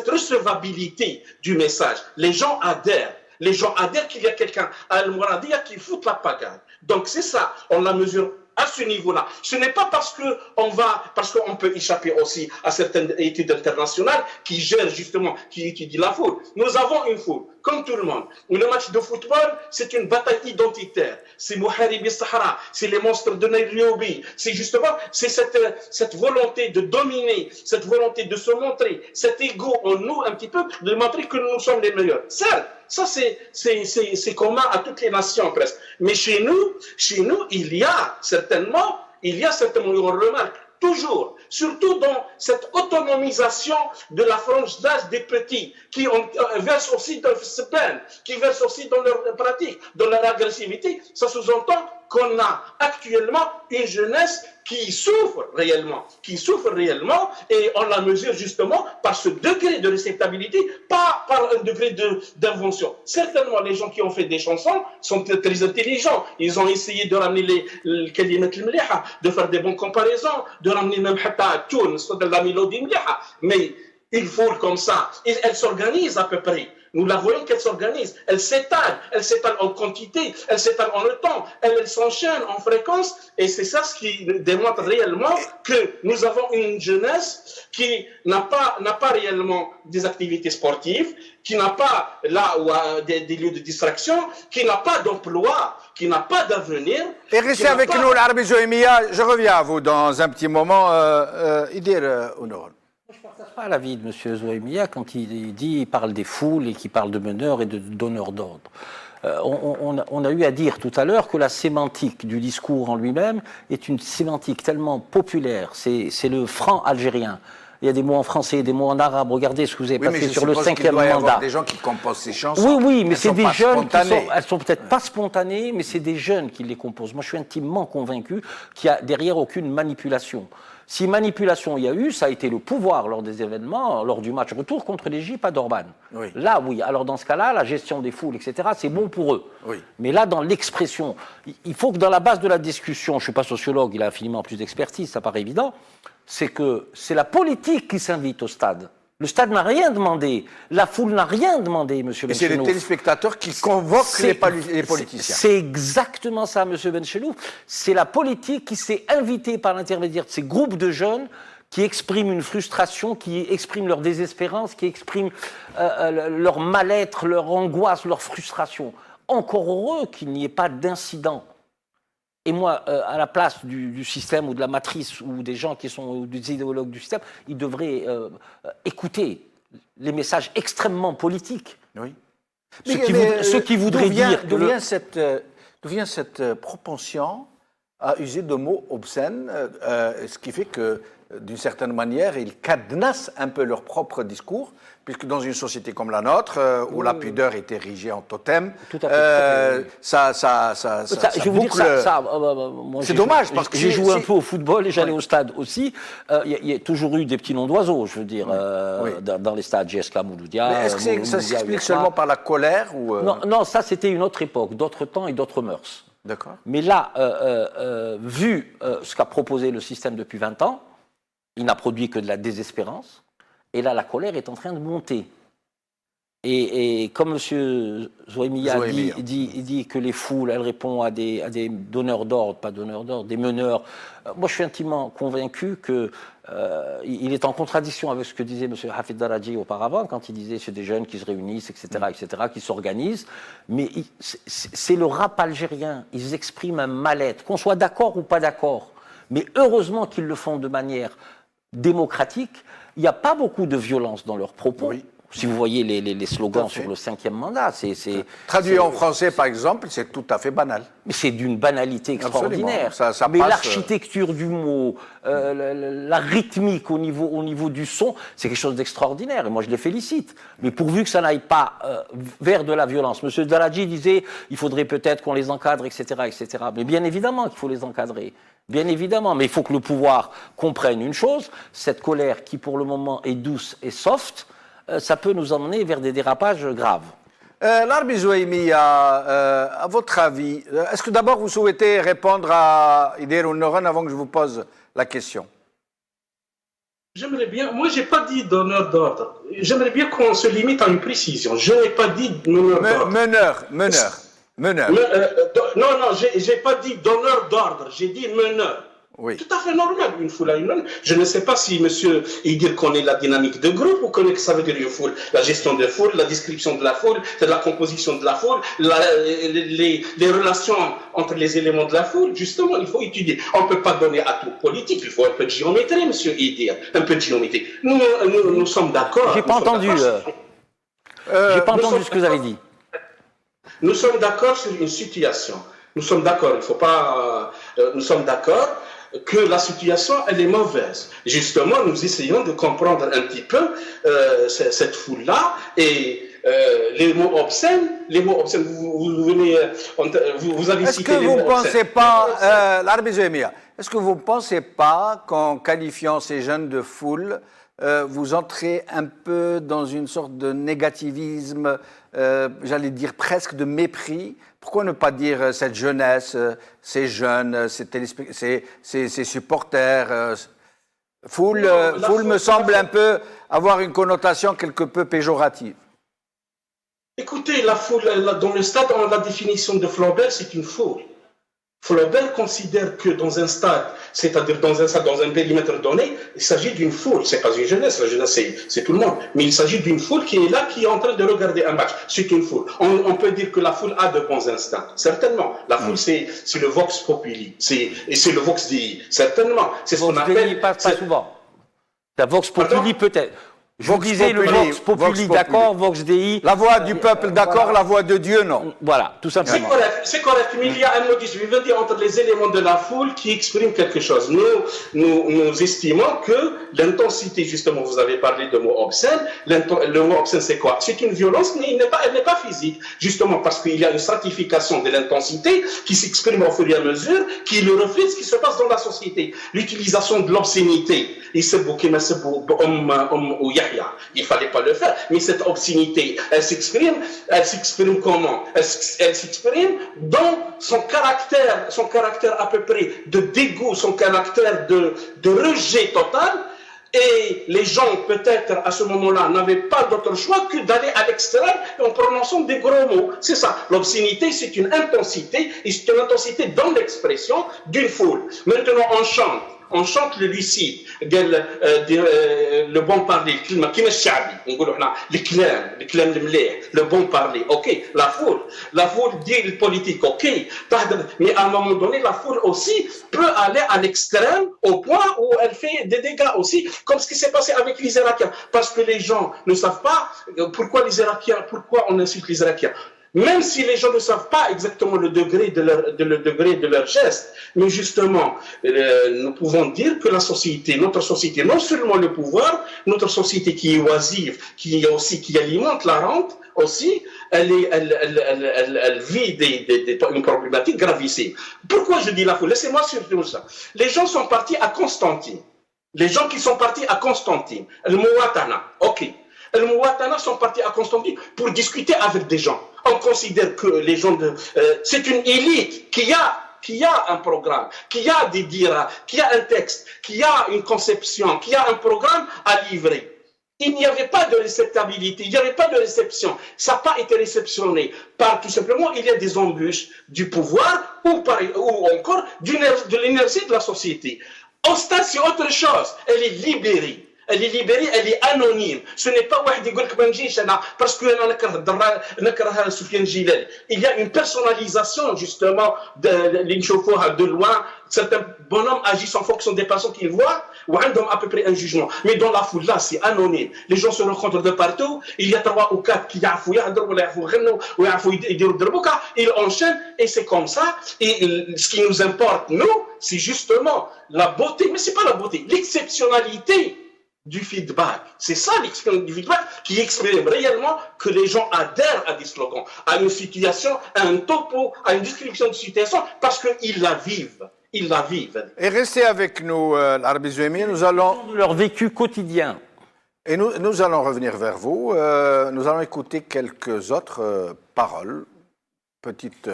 recevabilité du message. Les gens adhèrent. Les gens adhèrent qu'il y a quelqu'un à Al-Mouradia qui fout la pagaille. Donc c'est ça, on la mesure à ce niveau-là. Ce n'est pas parce qu'on peut échapper aussi à certaines études internationales qui gèrent justement, qui dit la foule. Nous avons une foule, comme tout le monde. Le match de football, c'est une bataille identitaire. C'est Mouharibi Sahara, c'est les monstres de Nairobi. C'est justement, c'est cette volonté de dominer, cette volonté de se montrer, cet ego en nous un petit peu, de montrer que nous sommes les meilleurs. Ça, c'est commun à toutes les nations presque. Mais chez nous, il y a certainement, on remarque toujours, surtout dans cette autonomisation de la frange d'âge des petits, qui versent aussi dans ce peine, qui versent aussi dans leur pratique, dans leur agressivité, ça sous-entend qu'on a actuellement une jeunesse qui souffre réellement, et on la mesure justement par ce degré de réceptabilité, pas par un degré d'invention. Certainement, les gens qui ont fait des chansons sont très intelligents. Ils ont essayé de ramener de faire des bonnes comparaisons, de ramener même de la mélodie, mais il faut comme ça. Et elle s'organise à peu près. Nous la voyons qu'elle s'organise, elle s'étale en quantité, elle s'étale en le temps, elle s'enchaîne en fréquence, et c'est ça ce qui démontre réellement que nous avons une jeunesse qui n'a pas réellement des activités sportives, qui n'a pas là où des lieux de distraction, qui n'a pas d'emploi, qui n'a pas d'avenir. Et restez avec nous, l'Arbi Zouaimia, je reviens à vous dans un petit moment. Idir Honorol. Je ne partage pas l'avis de M. Zouaimia quand il parle des foules et qu'il parle de meneurs et de donneurs d'ordre. On a eu à dire tout à l'heure que la sémantique du discours en lui-même est une sémantique tellement populaire. C'est le franc algérien. Il y a des mots en français, des mots en arabe. Regardez ce que vous avez passé sur le 5e mandat. Il doit y avoir des gens qui composent ces chansons. Oui, mais c'est des jeunes qui sont... Elles sont peut-être Ouais. pas spontanées, mais c'est des jeunes qui les composent. Moi, je suis intimement convaincu qu'il n'y a derrière aucune manipulation. Si manipulation il y a eu, ça a été le pouvoir lors des événements, lors du match retour contre l'Égypte à Durban. Oui. Là, oui. Alors dans ce cas-là, la gestion des foules, etc., c'est bon pour eux. Oui. Mais là, dans l'expression, il faut que dans la base de la discussion, je ne suis pas sociologue, il a infiniment plus d'expertise, ça paraît évident, c'est que c'est la politique qui s'invite au stade. Le stade n'a rien demandé, la foule n'a rien demandé, monsieur Benchelouf. Et c'est les téléspectateurs qui convoquent les politiciens. C'est exactement ça, monsieur Benchelouf. C'est la politique qui s'est invitée par l'intermédiaire de ces groupes de jeunes qui expriment une frustration, qui expriment leur désespérance, qui expriment leur mal-être, leur angoisse, leur frustration. Encore heureux qu'il n'y ait pas d'incident. Et moi, à la place du système ou de la matrice ou des gens qui sont des idéologues du système, ils devraient écouter les messages extrêmement politiques. Oui. Ce qui voudrait dire... D'où vient cette propension à user de mots obscènes, ce qui fait que, d'une certaine manière, ils cadenassent un peu leur propre discours, puisque dans une société comme la nôtre, où la pudeur est érigée en totem, ça je vais vous dire ça, c'est dommage, parce que j'ai joué un peu au football et j'allais au stade aussi. Il y a toujours eu des petits noms d'oiseaux, je veux dire, dans les stades, JSK Mouloudia. Est-ce que ça s'explique seulement par la colère ou Non, ça c'était une autre époque, d'autres temps et d'autres mœurs. D'accord. Mais là, vu ce qu'a proposé le système depuis 20 ans, il n'a produit que de la désespérance. Et là, la colère est en train de monter. Et comme M. Zouaimia dit que les foules, elles répondent à des donneurs d'ordre, pas donneurs d'ordre, des meneurs. Moi, je suis intimement convaincu qu'il est en contradiction avec ce que disait M. Hafid Daraji auparavant, quand il disait que c'est des jeunes qui se réunissent, etc., qui s'organisent. Mais c'est le rap algérien. Ils expriment un mal-être, qu'on soit d'accord ou pas d'accord. Mais heureusement qu'ils le font de manière démocratique. Il n'y a pas beaucoup de violence dans leurs propos. Oui. Si vous voyez les slogans sur le 5e mandat, traduit en français, par exemple, c'est tout à fait banal. Mais c'est d'une banalité extraordinaire. Ça mais passe, l'architecture du mot, la rythmique au niveau du son, c'est quelque chose d'extraordinaire. Et moi, je les félicite. Mais pourvu que ça n'aille pas vers de la violence. Monsieur Daraji disait, il faudrait peut-être qu'on les encadre, etc., etc. Mais bien évidemment qu'il faut les encadrer. Bien évidemment, mais il faut que le pouvoir comprenne une chose, cette colère qui pour le moment est douce et soft, ça peut nous emmener vers des dérapages graves. L'Arbi Zouaimia, à votre avis, est-ce que d'abord vous souhaitez répondre à Idir Honorol avant que je vous pose la question? J'aimerais bien, moi j'ai pas dit donneur d'ordre, j'aimerais bien qu'on se limite à une précision, je n'ai pas dit meneur d'ordre. Meneur. Non, j'ai pas dit donneur d'ordre, j'ai dit meneur. Oui. Tout à fait normal, une foule à une autre. Je ne sais pas si monsieur Idir connaît la dynamique de groupe ou connaît que ça veut dire une foule. La gestion de foule, la description de la foule, la composition de la foule, les relations entre les éléments de la foule. Justement, il faut étudier. On ne peut pas donner à tout politique, il faut un peu de géométrie, monsieur Idir. Un peu de géométrie. Nous sommes d'accord. J'ai pas entendu. J'ai pas entendu ce que vous avez dit. Nous sommes d'accord sur une situation. Nous sommes d'accord, il faut pas. Nous sommes d'accord que la situation, elle est mauvaise. Justement, nous essayons de comprendre un petit peu cette foule-là et les mots obscènes, vous avez Est-ce cité que les vous mots ne pensez obscènes. pas, l'Arabie Zouémia, est-ce que vous ne pensez pas qu'en qualifiant ces jeunes de foule, vous entrez un peu dans une sorte de négativisme, j'allais dire presque de mépris? Pourquoi ne pas dire cette jeunesse, ces jeunes, ces supporters Foule, Non, foule me semble un peu avoir une connotation quelque peu péjorative. Écoutez, la foule, dans le stade, la définition de Flaubert, c'est une foule. Flaubert considère que dans un stade, c'est-à-dire dans un périmètre donné, il s'agit d'une foule. C'est pas une jeunesse, la jeunesse c'est tout le monde. Mais il s'agit d'une foule qui est là, qui est en train de regarder un match. C'est une foule. On peut dire que la foule a de bons instincts. Certainement. La foule, c'est le vox populi. Et c'est le vox dei. Certainement. C'est ce qu'on appelle. Pas souvent. La vox populi peut-être. Je vous disais le vox populi, d'accord, vox dei. La voix du peuple, d'accord, voilà. La voix de Dieu, non. Voilà, tout simplement. C'est correct, mais il y a un modus vivendi entre les éléments de la foule qui expriment quelque chose. Nous estimons que l'intensité, justement, vous avez parlé de mots obscènes, le mot obscène c'est quoi? C'est une violence, mais elle n'est pas physique, justement parce qu'il y a une stratification de l'intensité qui s'exprime au fur et à mesure, qui le reflète ce qui se passe dans la société. L'utilisation de l'obscénité, il ne fallait pas le faire, mais cette obscénité, elle s'exprime comment? Elle s'exprime dans son caractère à peu près de dégoût, son caractère de rejet total, et les gens peut-être à ce moment-là n'avaient pas d'autre choix que d'aller à l'extrême en prononçant des gros mots. C'est ça, l'obscénité c'est une intensité, et c'est une intensité dans l'expression d'une foule. Maintenant on chante le lucide, le bon parler, le bon parler, ok, la foule dit le politique, ok, mais à un moment donné, la foule aussi peut aller à l'extrême au point où elle fait des dégâts aussi, comme ce qui s'est passé avec les Irakiens, parce que les gens ne savent pas pourquoi on insulte les Irakiens. Même si les gens ne savent pas exactement le degré de leur geste, mais justement, nous pouvons dire que notre société, non seulement le pouvoir, notre société qui est oisive, qui alimente la rente aussi, elle vit une problématique gravissime. Pourquoi je dis la foule? Laissez-moi surtout ça. Les gens sont partis à Constantine. Les gens qui sont partis à Constantine, le Mouatana, ok. Les Mouatana sont partis à Constantine pour discuter avec des gens. On considère que les gens c'est une élite qui a un programme, qui a des dires, qui a un texte, qui a une conception, qui a un programme à livrer. Il n'y avait pas de réceptabilité, il n'y avait pas de réception. Ça n'a pas été réceptionné par tout simplement, il y a des embûches du pouvoir ou encore de l'énergie de la société. Au stade, c'est autre chose. Elle est libérée. Elle est anonyme. Ce n'est pas parce que il y a une personnalisation justement de loin. Certains bonhommes agissent en fonction des personnes qu'ils voient ou ont à peu près un jugement. Mais dans la foule là, c'est anonyme. Les gens se rencontrent de partout. Il y a 3 ou 4 qui ils enchaînent et c'est comme ça. Et ce qui nous importe, nous, c'est justement la beauté. Mais c'est pas la beauté, l'exceptionnalité du feedback. C'est ça l'expérience du feedback qui exprime réellement que les gens adhèrent à des slogans, à une situation, à un topo, à une description de situation, parce qu'ils la vivent. Ils la vivent. Et restez avec nous, l'Arabie Zouémia, nous allons... Leur vécu quotidien. Et nous allons revenir vers vous. Nous allons écouter quelques autres paroles. Petite...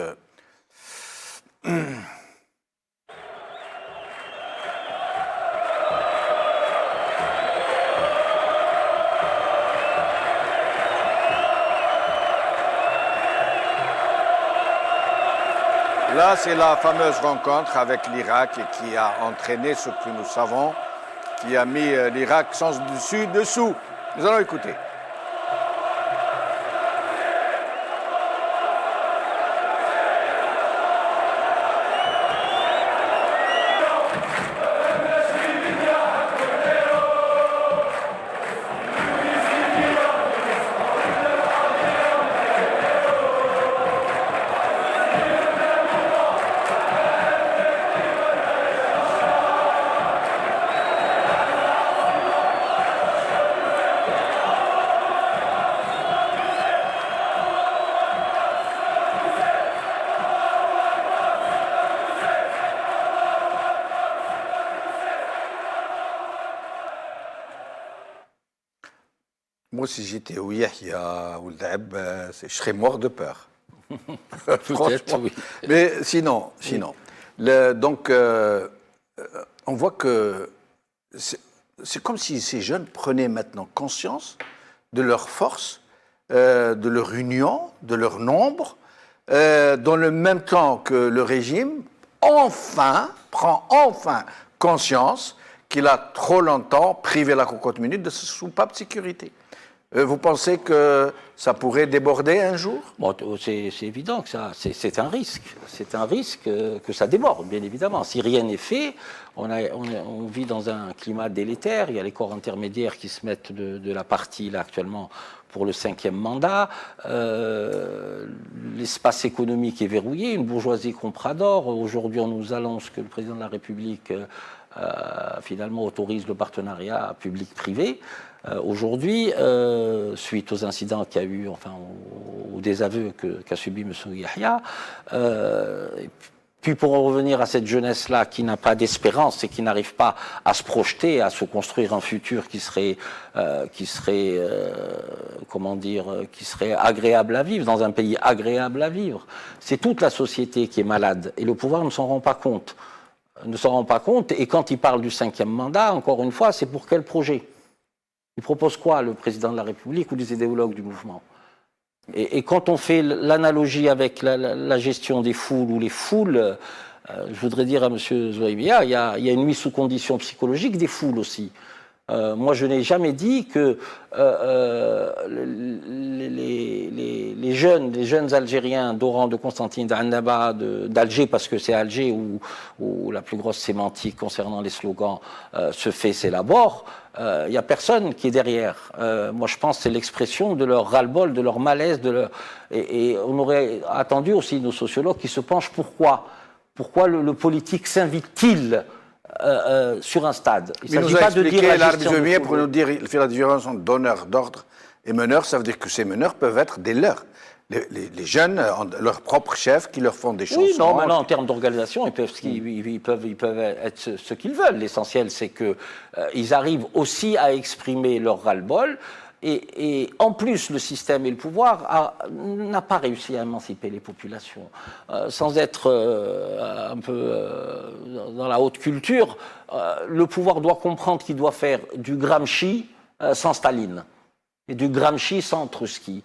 Là, c'est la fameuse rencontre avec l'Irak et qui a entraîné ce que nous savons, qui a mis l'Irak sans dessus dessous. Nous allons écouter. Moi, si j'étais au Yahya ou le Abbas, je serais mort de peur. Peut-être, oui. Mais sinon. Donc, on voit que c'est comme si ces jeunes prenaient maintenant conscience de leur force, de leur union, de leur nombre, dans le même temps que le régime prend enfin conscience qu'il a trop longtemps privé la cocotte minute de ce soupape de sécurité. Vous pensez que ça pourrait déborder un jour? Bon, c'est évident que c'est un risque. C'est un risque que ça déborde, bien évidemment. Si rien n'est fait, on vit dans un climat délétère. Il y a les corps intermédiaires qui se mettent de la partie, là, actuellement, pour le 5e mandat. L'espace économique est verrouillé. Une bourgeoisie compradore. Aujourd'hui, on nous annonce que le président de la République finalement autorise le partenariat public-privé. Aujourd'hui, suite aux incidents qu'il y a eu, enfin aux désaveux qu'a subi M. Yahya, puis pour en revenir à cette jeunesse-là qui n'a pas d'espérance et qui n'arrive pas à se projeter, à se construire un futur qui serait agréable à vivre, dans un pays agréable à vivre, c'est toute la société qui est malade et le pouvoir ne s'en rend pas compte. Et quand il parle du 5e mandat, encore une fois, c'est pour quel projet? Il propose quoi, le président de la République ou les idéologues du mouvement? Et quand on fait l'analogie avec la gestion des foules ou les foules, je voudrais dire à M. Zouaïbia, il y a une mise sous condition psychologique des foules aussi. Moi, je n'ai jamais dit que les jeunes Algériens d'Oran, de Constantine, d'Annaba, d'Alger, parce que c'est Alger où la plus grosse sémantique concernant les slogans se fait, s'élabore. Il n'y a personne qui est derrière. Moi, je pense que c'est l'expression de leur ras-le-bol, de leur malaise, et on aurait attendu aussi nos sociologues qui se penchent pourquoi le politique s'invite-t-il sur un stade. Il nous a expliqué l'arbitre pour nous dire il fait la différence entre donneur d'ordre et meneur. Ça veut dire que ces meneurs peuvent être des leurs. Les jeunes ont leur propre chef qui leur font des chansons. Oui, non, maintenant en termes d'organisation, ils peuvent être ce qu'ils veulent. L'essentiel, c'est qu'ils arrivent aussi à exprimer leur ras-le-bol. Et en plus, le système et le pouvoir n'a pas réussi à émanciper les populations. Sans être un peu dans la haute culture, le pouvoir doit comprendre qu'il doit faire du Gramsci sans Staline et du Gramsci sans Trotsky.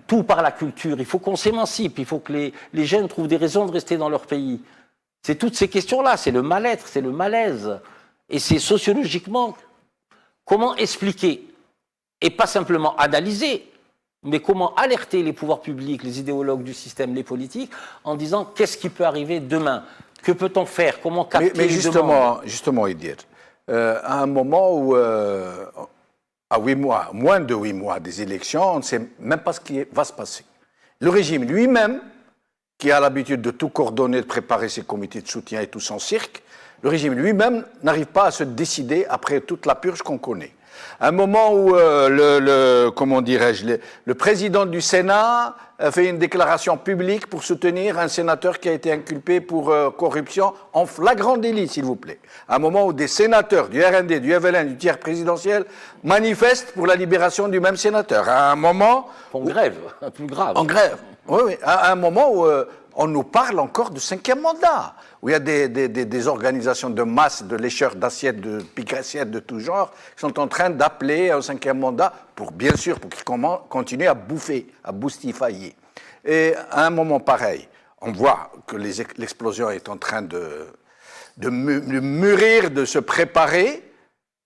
Tout par la culture. Il faut qu'on s'émancipe, il faut que les jeunes trouvent des raisons de rester dans leur pays. C'est toutes ces questions-là, c'est le mal-être, c'est le malaise. Et c'est sociologiquement, comment expliquer et pas simplement analyser, mais comment alerter les pouvoirs publics, les idéologues du système, les politiques, en disant qu'est-ce qui peut arriver demain? Que peut-on faire? Comment capter mais les demandes? justement, Idir, à un moment où, à 8 mois, moins de 8 mois des élections, on ne sait même pas ce qui va se passer. Le régime lui-même, qui a l'habitude de tout coordonner, de préparer ses comités de soutien et tout son cirque, le régime lui-même n'arrive pas à se décider après toute la purge qu'on connaît. À un moment où le président du Sénat fait une déclaration publique pour soutenir un sénateur qui a été inculpé pour corruption en flagrant délit, s'il vous plaît. À un moment où des sénateurs du RND, du FLN, du tiers présidentiel manifestent pour la libération du même sénateur. À un moment... En grève, plus grave. En grève, oui. À un moment où on nous parle encore du 5e mandat, où il y a des organisations de masse, de lécheurs d'assiettes, de piques-assiettes de tout genre, qui sont en train d'appeler au 5e mandat pour qu'ils continuent à bouffer, à boustifailler. Et à un moment pareil, on voit que l'explosion est en train de mûrir, de se préparer,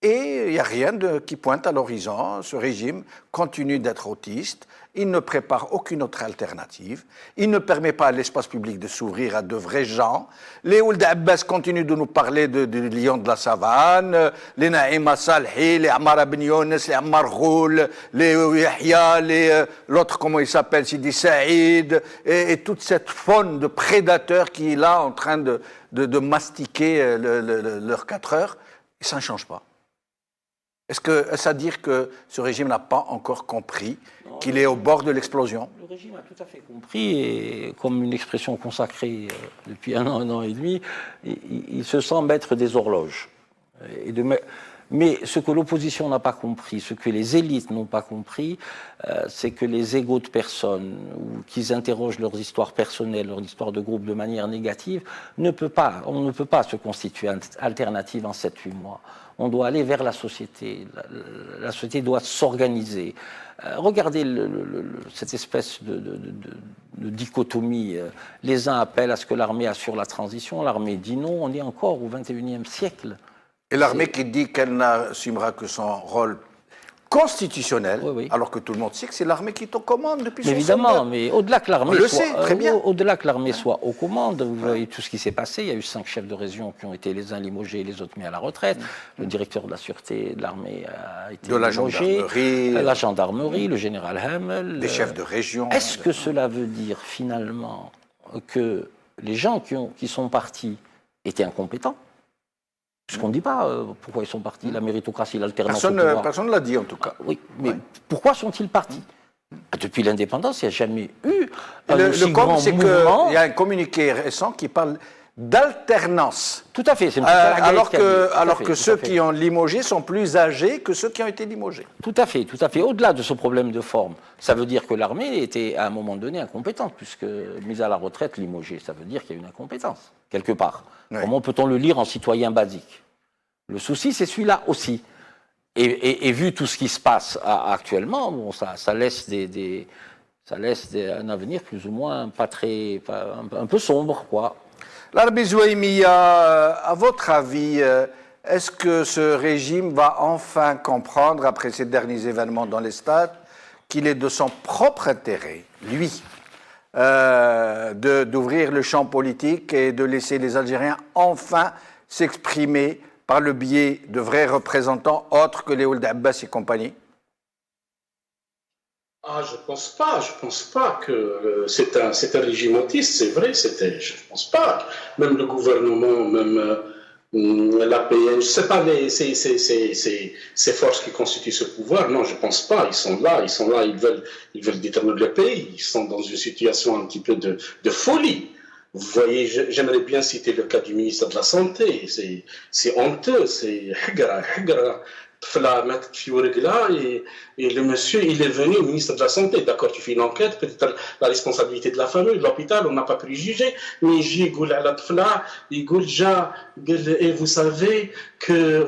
et il n'y a rien qui pointe à l'horizon. Ce régime continue d'être autiste. Il ne prépare aucune autre alternative. Il ne permet pas à l'espace public de s'ouvrir à de vrais gens. Les Ould Abbas continuent de nous parler de lions de la savane, les Naïma Salhi, les Ammar Ben Younes, les Ammar Ghoul, les Yahya, l'autre, comment il s'appelle, Sidi Saïd, et toute cette faune de prédateurs qui est là en train de mastiquer leurs 4 heures. Et ça ne change pas. Est-ce à dire que ce régime n'a pas encore compris qu'il est au bord de l'explosion? Le régime a tout à fait compris, et comme une expression consacrée depuis un an et demi, il se sent maître des horloges. Mais ce que l'opposition n'a pas compris, ce que les élites n'ont pas compris, c'est que les égos de personnes, ou qu'ils interrogent leurs histoires personnelles, leur histoire de groupe de manière négative, on ne peut pas se constituer alternative en 7-8 mois. On doit aller vers la société. La société doit s'organiser. Regardez cette espèce de dichotomie. Les uns appellent à ce que l'armée assure la transition, l'armée dit non, on est encore au XXIe siècle. Et l'armée qui dit qu'elle n'assumera que son rôle constitutionnel, alors que tout le monde sait que c'est l'armée qui est aux commandes depuis son évidemment, soldat. mais au-delà que l'armée au-delà que l'armée soit aux commandes, vous voyez tout ce qui s'est passé. Il y a eu 5 chefs de région qui ont été les uns limogés et les autres mis à la retraite. Le directeur de la sûreté de l'armée a été limogé. La gendarmerie, le général Hamel. Des chefs de région. Est-ce que cela veut dire finalement que les gens qui sont partis étaient incompétents? Ce qu'on ne dit pas, pourquoi ils sont partis, la méritocratie, l'alternance. Personne ne l'a dit en tout cas. Oui, mais pourquoi sont-ils partis? Depuis l'indépendance, il n'y a jamais eu un aussi grand mouvement. Il y a un communiqué récent qui parle d'alternance. Tout à fait. C'est alors que ceux qui ont limogé sont plus âgés que ceux qui ont été limogés. Tout à fait, tout à fait. Au-delà de ce problème de forme, ça veut dire que l'armée était à un moment donné incompétente, puisque mise à la retraite, limogée, ça veut dire qu'il y a une incompétence, quelque part. Oui. Comment peut-on le lire en citoyen basique? Le souci, c'est celui-là aussi. Et vu tout ce qui se passe actuellement, bon, ça laisse un avenir plus ou moins un peu sombre, quoi. Larbi Zouaïmia, à votre avis, est-ce que ce régime va enfin comprendre, après ces derniers événements dans les stades, qu'il est de son propre intérêt, lui, d'ouvrir le champ politique et de laisser les Algériens enfin s'exprimer par le biais de vrais représentants autres que les Ould Abbas et compagnie? Je pense pas que c'est un régime autiste, c'est vrai, je pense pas. Même le gouvernement, même l'APN, je sais pas ces forces qui constituent ce pouvoir, non, je pense pas, ils sont là, ils veulent déterminer le pays, ils sont dans une situation un petit peu de folie. Vous voyez, j'aimerais bien citer le cas du ministre de la Santé, c'est honteux, c'est et le monsieur, il est venu au ministre de la Santé. D'accord, tu fais une enquête, peut-être la responsabilité de la famille, de l'hôpital, on n'a pas préjugé, mais j'ai goulé à la tfla, et vous savez que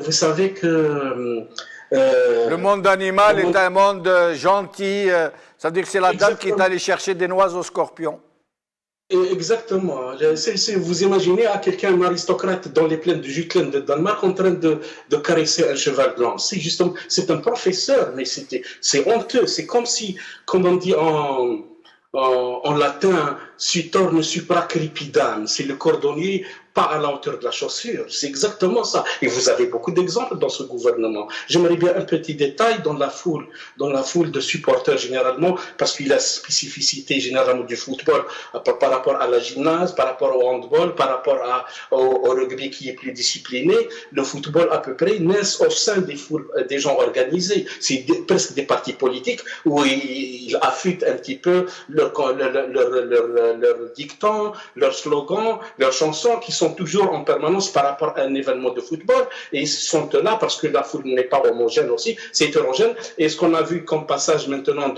le monde animal est un monde gentil, ça veut dire que c'est la dame qui est allée chercher des noix aux scorpions. Exactement. Vous imaginez à quelqu'un, un aristocrate dans les plaines de Jutland de Danemark en train de caresser un cheval blanc. C'est un professeur, mais c'est honteux. C'est comme si, comme on dit en latin, sutorne supra crepidam. C'est le cordonnier pas à la hauteur de la chaussure. C'est exactement ça. Et vous avez beaucoup d'exemples dans ce gouvernement. J'aimerais bien un petit détail dans la foule de supporters généralement, parce qu'il y a la spécificité généralement du football par rapport à la gymnase, par rapport au handball, par rapport au rugby qui est plus discipliné. Le football à peu près naît au sein des gens organisés. C'est presque des partis politiques où ils affûtent un petit peu leur dictons, leurs slogans, leurs chansons qui sont toujours en permanence par rapport à un événement de football, et ils sont là parce que la foule n'est pas homogène aussi, c'est hétérogène. Et ce qu'on a vu comme passage maintenant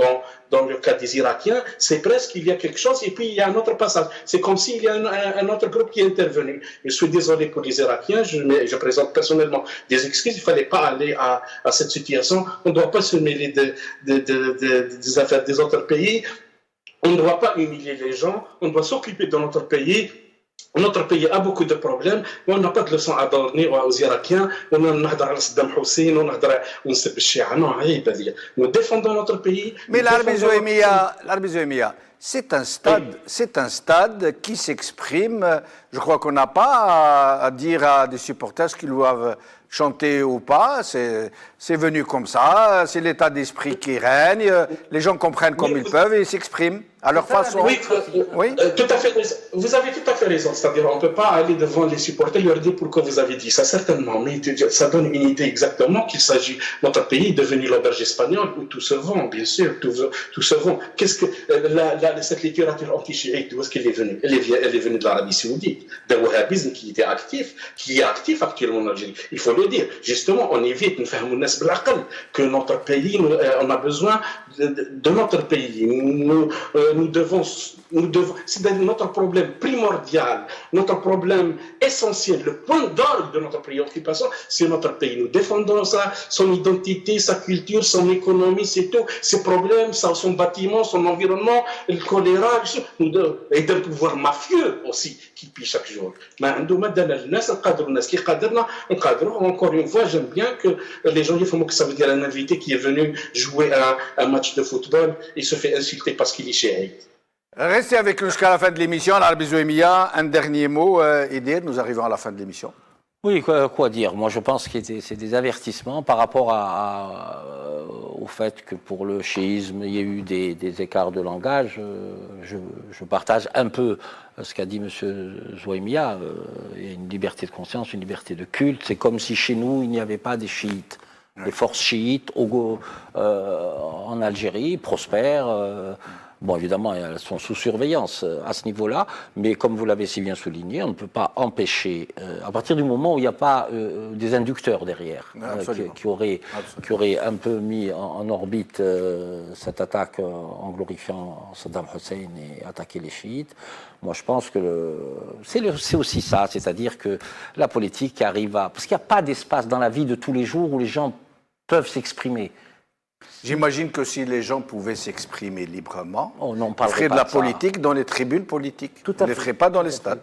dans le cas des Irakiens, c'est presque il y a quelque chose et puis il y a un autre passage. C'est comme s'il y a un autre groupe qui est intervenu. Je suis désolé pour les Irakiens, je présente personnellement des excuses, il ne fallait pas aller à cette situation. On ne doit pas se mêler des affaires des autres pays. On ne doit pas humilier les gens, on doit s'occuper de notre pays. Notre pays a beaucoup de problèmes, mais on n'a pas de leçons à donner aux Irakiens. On a Saddam Hussein, nous défendons notre pays. Mais Larbi Zouaïmia, c'est un stade qui s'exprime. Je crois qu'on n'a pas à dire à des supporters ce qu'ils doivent chanter ou pas. C'est venu comme ça, c'est l'état d'esprit qui règne. Les gens comprennent comme ils peuvent et ils s'expriment. à leur façon. Oui, Oui. tout à fait. Vous avez tout à fait raison. C'est-à-dire, on ne peut pas aller devant les supporters et leur dire pourquoi vous avez dit ça, certainement. Mais ça donne une idée exactement qu'il s'agit. Notre pays est devenu l'auberge espagnole où tout se vend, bien sûr, tout se vend. Qu'est-ce que cette littérature anti-chiite, d'où est-ce qu'elle est venue? Elle est venue de l'Arabie Saoudite, d'un wahhabisme qui est actif actuellement en Algérie. Il faut le dire. Justement, on évite que notre pays, on a besoin de notre pays. Nous devons, c'est notre problème primordial, notre problème essentiel, le point d'orgue de notre préoccupation, c'est notre pays. Nous défendons ça, son identité, sa culture, son économie, c'est tout. Ses problèmes, son bâtiment, son environnement, le choléra, et d'un pouvoir mafieux aussi qui pille chaque jour. Mais encore une fois, j'aime bien que les gens disent que ça veut dire un invité qui est venu jouer un match de football et se fait insulter parce qu'il est chiite. Restez avec nous jusqu'à la fin de l'émission. Al-Arbi Zouemia, un dernier mot. Edir, nous arrivons à la fin de l'émission. Oui, quoi dire? Moi, je pense que c'est des avertissements par rapport au fait que pour le chiisme, il y a eu des écarts de langage. Je partage un peu ce qu'a dit M. Zouemia. Il y a une liberté de conscience, une liberté de culte. C'est comme si chez nous, il n'y avait pas des chiites. Les forces chiites en Algérie prospèrent. Bon, évidemment, elles sont sous surveillance à ce niveau-là, mais comme vous l'avez si bien souligné, on ne peut pas empêcher, à partir du moment où il n'y a pas des inducteurs derrière, qui auraient un peu mis en orbite cette attaque en glorifiant Saddam Hussein et attaquer les chiites, moi je pense que c'est aussi ça, c'est-à-dire que la politique arrive à... Parce qu'il n'y a pas d'espace dans la vie de tous les jours où les gens peuvent s'exprimer. J'imagine que si les gens pouvaient s'exprimer librement, ils feraient de la politique dans les tribunes politiques. Tout à fait. Ils ne les feraient pas dans les stades.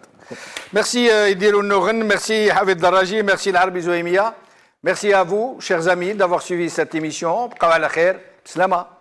Merci Edir Nouren, merci Hafid Daraji, merci Al-Arbi Zouemia. Merci à vous, chers amis, d'avoir suivi cette émission. Salama.